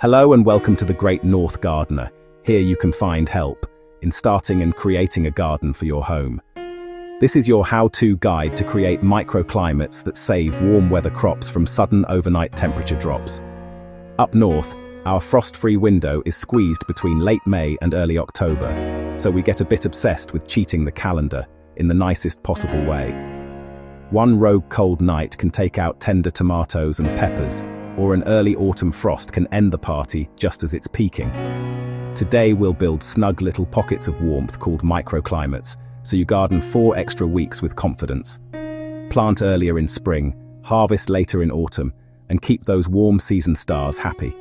Hello and welcome to the Great North Gardener. Here you can find help in starting and creating a garden for your home. This is your how-to guide to create microclimates that save warm weather crops from sudden overnight temperature drops. Up north, our frost-free window is squeezed between late May and early October, so we get a bit obsessed with cheating the calendar in the nicest possible way. One rogue cold night can take out tender tomatoes and peppers, or an early autumn frost can end the party just as it's peaking. Today we'll build snug little pockets of warmth called microclimates, so you garden 4 extra weeks with confidence. Plant earlier in spring, harvest later in autumn, and keep those warm season stars happy.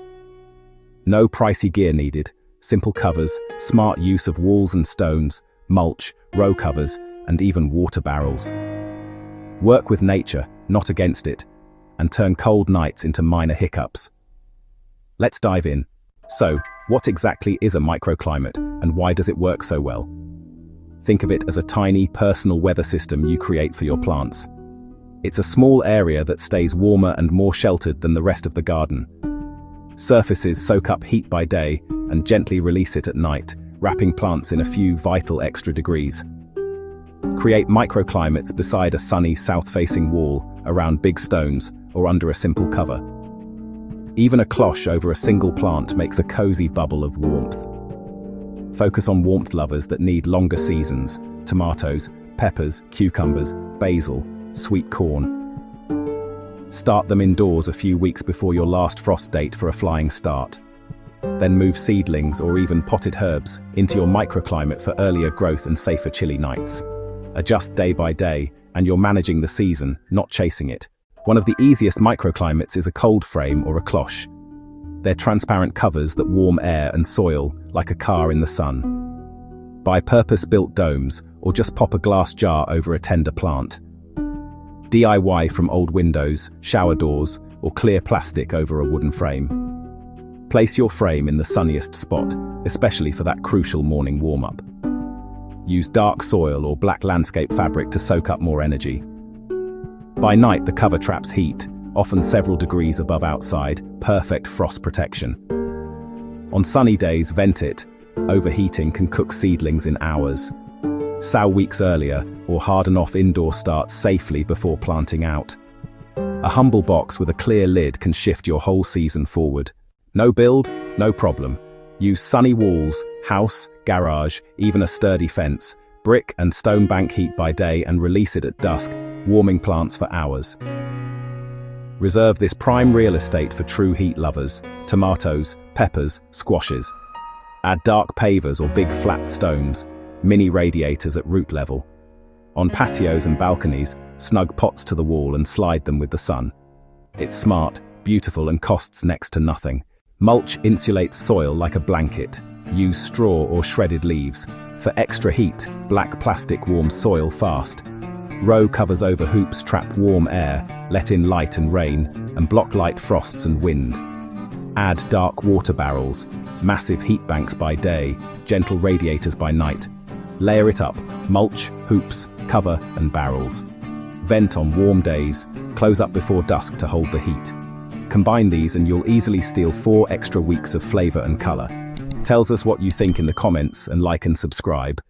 No pricey gear needed, simple covers, smart use of walls and stones, mulch, row covers, and even water barrels. Work with nature, not against it, and turn cold nights into minor hiccups. Let's dive in. So, what exactly is a microclimate, and why does it work so well? Think of it as a tiny, personal weather system you create for your plants. It's a small area that stays warmer and more sheltered than the rest of the garden. Surfaces soak up heat by day and gently release it at night, wrapping plants in a few vital extra degrees. Create microclimates beside a sunny south-facing wall, around big stones, or under a simple cover. Even a cloche over a single plant makes a cozy bubble of warmth. Focus on warmth lovers that need longer seasons: tomatoes, peppers, cucumbers, basil, sweet corn. Start them indoors a few weeks before your last frost date for a flying start. Then move seedlings or even potted herbs into your microclimate for earlier growth and safer chilly nights. Adjust day by day, and you're managing the season, not chasing it. One of the easiest microclimates is a cold frame or a cloche. They're transparent covers that warm air and soil like a car in the sun. Buy purpose-built domes, or just pop a glass jar over a tender plant. DIY from old windows, shower doors, or clear plastic over a wooden frame. Place your frame in the sunniest spot, especially for that crucial morning warm-up. Use dark soil or black landscape fabric to soak up more energy. By night, the cover traps heat, often several degrees above outside, perfect frost protection. On sunny days, vent it. Overheating can cook seedlings in hours. Sow weeks earlier, or harden off indoor starts safely before planting out. A humble box with a clear lid can shift your whole season forward. No build, no problem. Use sunny walls, house, garage, even a sturdy fence. Brick and stone bank heat by day and release it at dusk, warming plants for hours. Reserve this prime real estate for true heat lovers: tomatoes, peppers, squashes. Add dark pavers or big flat stones, mini radiators at root level. On patios and balconies, snug pots to the wall and slide them with the sun. It's smart, beautiful, and costs next to nothing. Mulch insulates soil like a blanket. Use straw or shredded leaves. For extra heat, black plastic warms soil fast. Row covers over hoops trap warm air, let in light and rain, and block light frosts and wind. Add dark water barrels, massive heat banks by day, gentle radiators by night. Layer it up: mulch, hoops, cover, and barrels. Vent on warm days, close up before dusk to hold the heat. Combine these and you'll easily steal 4 extra weeks of flavor and color. Tells us what you think in the comments, and like and subscribe.